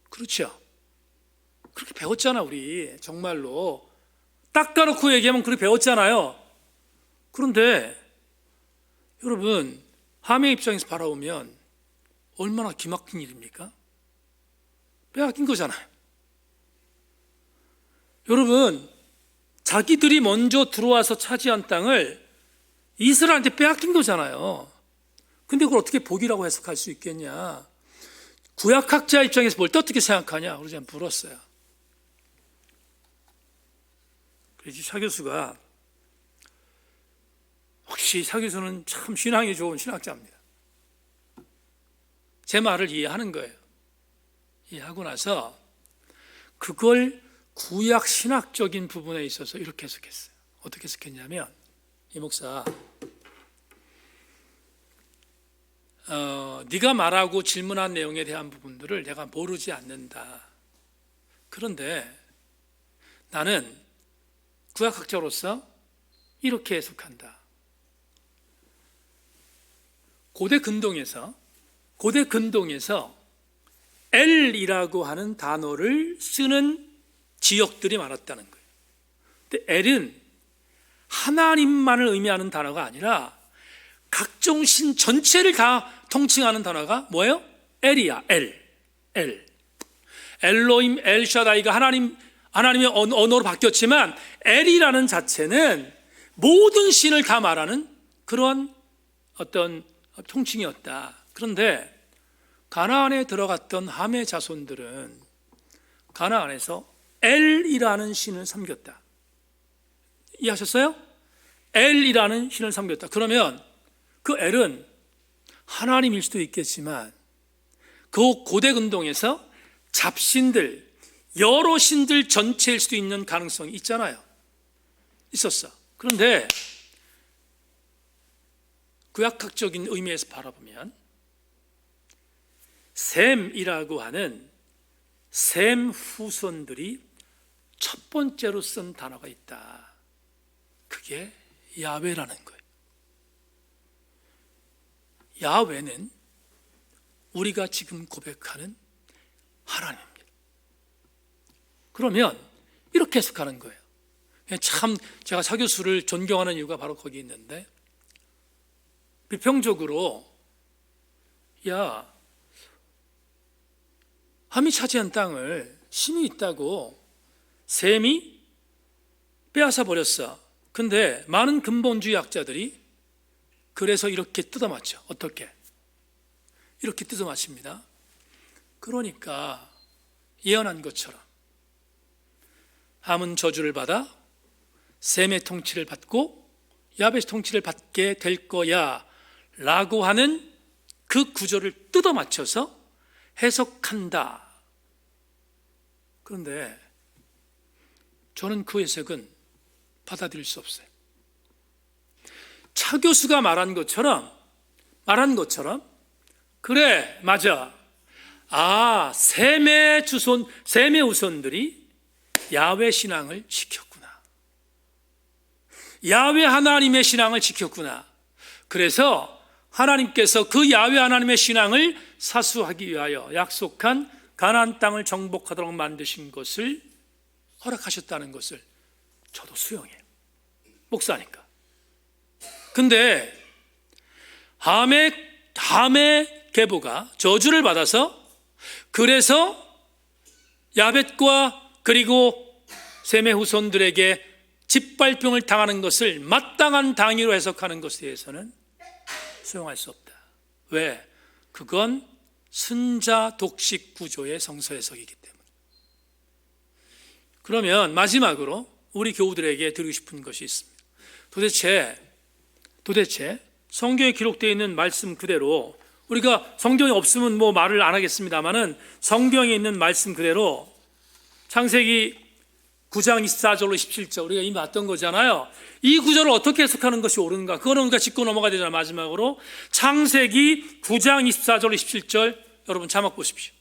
그렇죠? 그렇게 배웠잖아. 우리 정말로 딱 까놓고 얘기하면 그렇게 배웠잖아요. 그런데 여러분, 함의 입장에서 바라보면 얼마나 기막힌 일입니까? 빼앗긴 거잖아요. 여러분, 자기들이 먼저 들어와서 차지한 땅을 이스라엘한테 빼앗긴 거잖아요. 근데 그걸 어떻게 복이라고 해석할 수 있겠냐? 구약학자 입장에서 볼 때 어떻게 생각하냐? 그래서 제가 물었어요. 그래서 차 교수가, 혹시 차 교수는 참 신앙이 좋은 신학자입니다. 제 말을 이해하는 거예요. 이해하고 나서 그걸 구약 신학적인 부분에 있어서 이렇게 해석했어요. 어떻게 해석했냐면, 이 목사, 네가 말하고 질문한 내용에 대한 부분들을 내가 모르지 않는다. 그런데 나는 구약학자로서 이렇게 해석한다. 고대 근동에서 엘이라고 하는 단어를 쓰는 지역들이 많았다는 거예요. 근데 엘은 하나님만을 의미하는 단어가 아니라 각종 신 전체를 다 통칭하는 단어가 뭐예요? 엘이야. 엘. 엘로임, 엘샤다이가 하나님의 언어로 바뀌었지만, 엘이라는 자체는 모든 신을 다 말하는 그런 어떤 통칭이었다. 그런데 가나안에 들어갔던 함의 자손들은 가나안에서 엘이라는 신을 섬겼다. 이해하셨어요? 엘이라는 신을 섬겼다. 그러면 그 엘은 하나님일 수도 있겠지만, 그 고대 근동에서 잡신들, 여러 신들 전체일 수도 있는 가능성이 있잖아요. 있었어. 그런데 구약학적인 의미에서 바라보면 셈이라고 하는 셈 후손들이 첫 번째로 쓴 단어가 있다. 그게 야훼라는 거예요. 야훼는 우리가 지금 고백하는 하나님입니다. 그러면 이렇게 해석하는 거예요. 참 제가 차 교수를 존경하는 이유가 바로 거기 있는데, 비평적으로 함이 차지한 땅을 신이 있다고 셈이 빼앗아 버렸어. 근데 많은 근본주의 학자들이 그래서 이렇게 뜯어맞죠. 어떻게? 이렇게 뜯어맞습니다. 그러니까 예언한 것처럼 함은 저주를 받아 셈의 통치를 받고 야벳의 통치를 받게 될 거야 라고 하는 그 구절을 뜯어맞춰서 해석한다. 그런데 저는 그 해석은 받아들일 수 없어요. 차 교수가 말한 것처럼 그래, 맞아. 셈의 후손들이 야훼 신앙을 지켰구나. 야훼 하나님의 신앙을 지켰구나. 그래서 하나님께서 그 야훼 하나님의 신앙을 사수하기 위하여 약속한 가나안 땅을 정복하도록 만드신 것을 허락하셨다는 것을 저도 수용해요. 목사니까. 근데 함의 계보가 저주를 받아서, 그래서 야벳과 그리고 셈의 후손들에게 짓밟힘을 당하는 것을 마땅한 당위로 해석하는 것에 대해서는 수용할 수 없다. 왜? 그건 승자 독식 구조의 성서 해석이기 때문에. 그러면 마지막으로 우리 교우들에게 드리고 싶은 것이 있습니다. 도대체 성경에 기록되어 있는 말씀 그대로, 우리가 성경이 없으면 뭐 말을 안 하겠습니다만은 성경에 있는 말씀 그대로 창세기 9장 24절로 27절 우리가 이미 봤던 거잖아요. 이 구절을 어떻게 해석하는 것이 옳은가? 그거는 우리가 짚고 넘어가야 되잖아요. 마지막으로 창세기 9장 24절로 27절 여러분 자막 보십시오.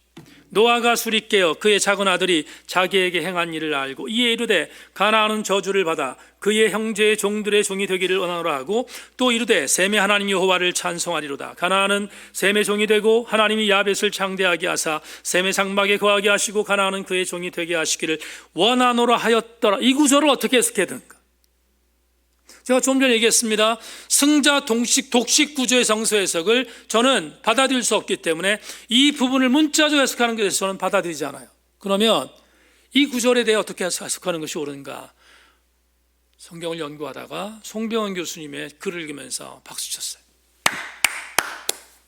노아가 술이 깨어 그의 작은 아들이 자기에게 행한 일을 알고 이에 이르되 가나안은 저주를 받아 그의 형제의 종들의 종이 되기를 원하노라 하고 또 이르되 셈의 하나님 여호와를 찬송하리로다. 가나안은 셈의 종이 되고 하나님이 야벳을 창대하게 하사 셈의 장막에 거하게 하시고 가나안은 그의 종이 되게 하시기를 원하노라 하였더라. 이 구절을 어떻게 해석해야 되는가? 제가 좀 전에 얘기했습니다. 승자 독식 구조의 성서 해석을 저는 받아들일 수 없기 때문에 이 부분을 문자적으로 해석하는 것에 대해서 저는 받아들이지 않아요. 그러면 이 구절에 대해 어떻게 해석하는 것이 옳은가? 성경을 연구하다가 송병헌 교수님의 글을 읽으면서 박수 쳤어요.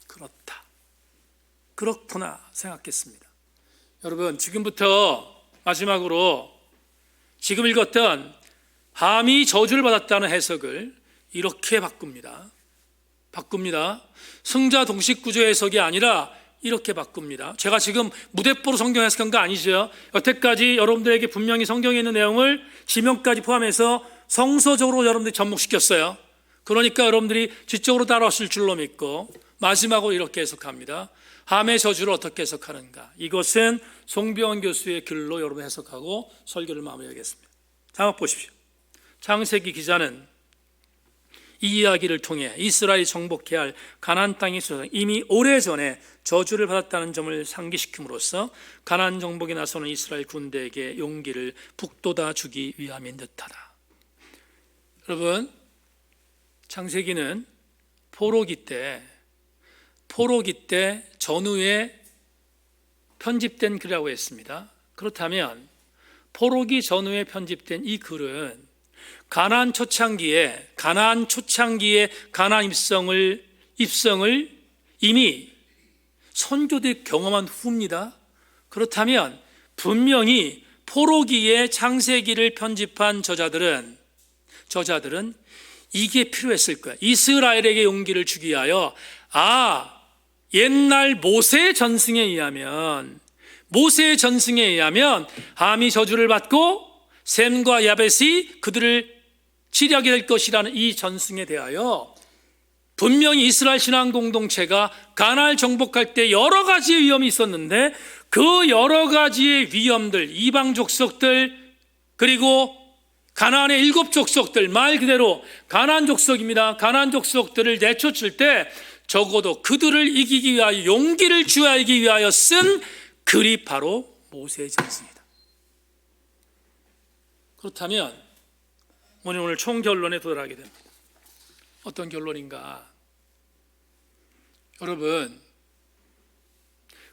그렇다, 그렇구나 생각했습니다. 여러분, 지금부터 마지막으로 지금 읽었던 함이 저주를 받았다는 해석을 이렇게 바꿉니다. 승자 동식 구조 해석이 아니라 이렇게 바꿉니다. 제가 지금 무대뽀로 성경 해석한 거 아니죠. 여태까지 여러분들에게 분명히 성경에 있는 내용을 지명까지 포함해서 성서적으로 여러분들이 접목시켰어요. 그러니까 여러분들이 지적으로 따라왔을 줄로 믿고 마지막으로 이렇게 해석합니다. 함의 저주를 어떻게 해석하는가? 이것은 송병헌 교수의 글로 여러분 해석하고 설교를 마무리하겠습니다. 자막 보십시오. 창세기 기자는 이 이야기를 통해 이스라엘이 정복해야 할 가나안 땅에 있어서 이미 오래전에 저주를 받았다는 점을 상기시킴으로써 가나안 정복에 나서는 이스라엘 군대에게 용기를 북돋아 주기 위함인 듯하다. 여러분, 창세기는 포로기 때 전후에 편집된 글이라고 했습니다. 그렇다면 포로기 전후에 편집된 이 글은 가나안 초창기에 가나안 입성을 이미 선조들이 경험한 후입니다. 그렇다면 분명히 포로기에 창세기를 편집한 저자들은 이게 필요했을 거야. 이스라엘에게 용기를 주기 위하여 옛날 모세의 전승에 의하면 함이 저주를 받고 셈과 야벳이 그들을 치리하게 될 것이라는 이 전승에 대하여 분명히 이스라엘 신앙 공동체가 가나안을 정복할 때 여러 가지의 위험이 있었는데 그 여러 가지의 위험들, 이방 족속들, 그리고 가나안의 7 족속들, 말 그대로 가나안 족속입니다. 가나안 족속들을 내쫓을 때 적어도 그들을 이기기 위하여 용기를 주하기 위하여 쓴 글이 바로 모세의 전승이다. 그렇다면 오늘 총결론에 도달하게 됩니다. 어떤 결론인가? 여러분,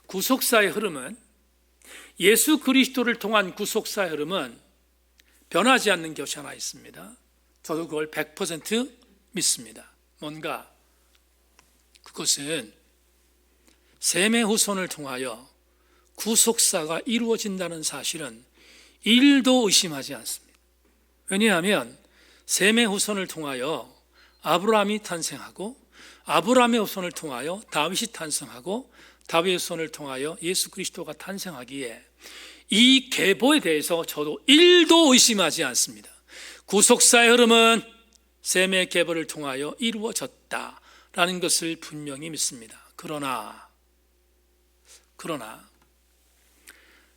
구속사의 흐름은, 예수 그리스도를 통한 구속사의 흐름은 변하지 않는 것이 하나 있습니다. 저도 그걸 100% 믿습니다. 뭔가? 그것은 셈의 후손을 통하여 구속사가 이루어진다는 사실은 1도 의심하지 않습니다. 왜냐하면 셈의 후손을 통하여 아브라함이 탄생하고 아브라함의 후손을 통하여 다윗이 탄생하고 다윗의 후손을 통하여 예수 그리스도가 탄생하기에 이 계보에 대해서 저도 1도 의심하지 않습니다. 구속사의 흐름은 셈의 계보를 통하여 이루어졌다라는 것을 분명히 믿습니다. 그러나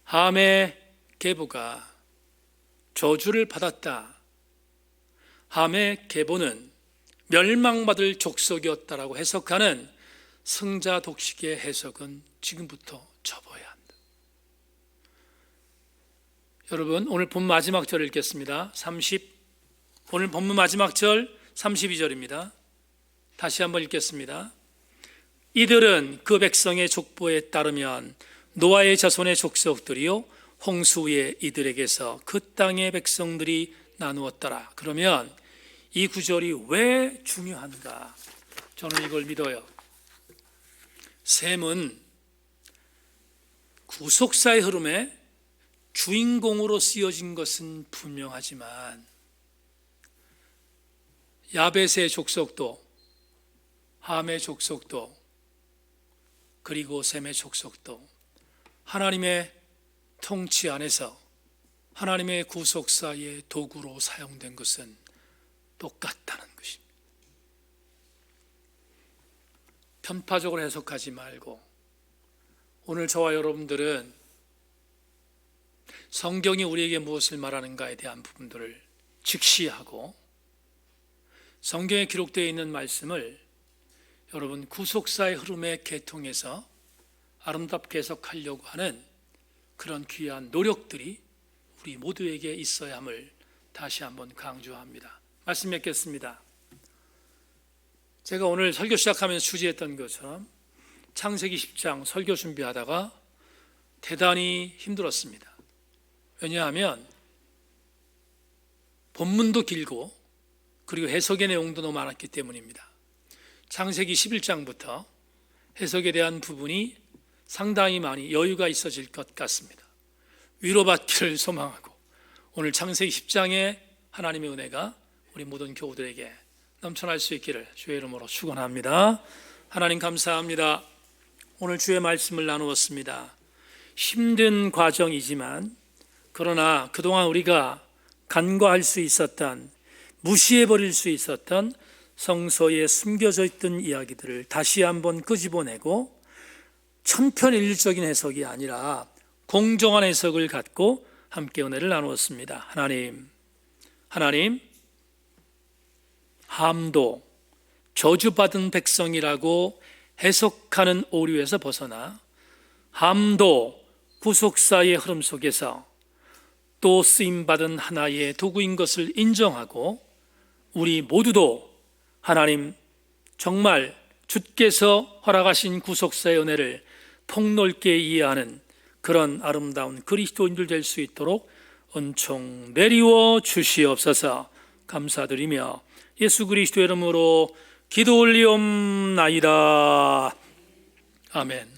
함의 계보가 저주를 받았다. 함의 계보는 멸망받을 족속이었다라고 해석하는 승자 독식의 해석은 지금부터 접어야 한다. 여러분, 오늘 본 마지막 절을 읽겠습니다. 오늘 본문 마지막 절 32절입니다. 다시 한번 읽겠습니다. 이들은 그 백성의 족보에 따르면 노아의 자손의 족속들이요 홍수 위에 이들에게서 그 땅의 백성들이 나누었더라. 그러면 이 구절이 왜 중요한가? 저는 이걸 믿어요. 셈은 구속사의 흐름에 주인공으로 쓰여진 것은 분명하지만 야벳의 족속도, 함의 족속도, 그리고 셈의 족속도 하나님의 통치 안에서 하나님의 구속사의 도구로 사용된 것은 똑같다는 것입니다. 편파적으로 해석하지 말고 오늘 저와 여러분들은 성경이 우리에게 무엇을 말하는가에 대한 부분들을 직시하고 성경에 기록되어 있는 말씀을 여러분 구속사의 흐름의 계통에서 아름답게 해석하려고 하는 그런 귀한 노력들이 우리 모두에게 있어야 함을 다시 한번 강조합니다. 말씀 맺겠습니다. 제가 오늘 설교 시작하면서 주제했던 것처럼 창세기 10장 설교 준비하다가 대단히 힘들었습니다. 왜냐하면 본문도 길고 그리고 해석의 내용도 너무 많았기 때문입니다. 창세기 11장부터 해석에 대한 부분이 상당히 많이 여유가 있어질 것 같습니다. 위로받기를 소망하고 오늘 창세기 10장의 하나님의 은혜가 우리 모든 교우들에게 넘쳐날 수 있기를 주의 이름으로 축원합니다. 하나님 감사합니다. 오늘 주의 말씀을 나누었습니다. 힘든 과정이지만 그러나 그동안 우리가 간과할 수 있었던, 무시해버릴 수 있었던 성서에 숨겨져 있던 이야기들을 다시 한번 끄집어내고 천편일률적인 해석이 아니라 공정한 해석을 갖고 함께 은혜를 나누었습니다. 하나님, 함도 저주받은 백성이라고 해석하는 오류에서 벗어나 함도 구속사의 흐름 속에서 또 쓰임받은 하나의 도구인 것을 인정하고 우리 모두도 하나님 정말 주께서 허락하신 구속사의 은혜를 폭넓게 이해하는 그런 아름다운 그리스도인들 될 수 있도록 은총 내리워 주시옵소서. 감사드리며 예수 그리스도의 이름으로 기도 올리옵나이다. 아멘.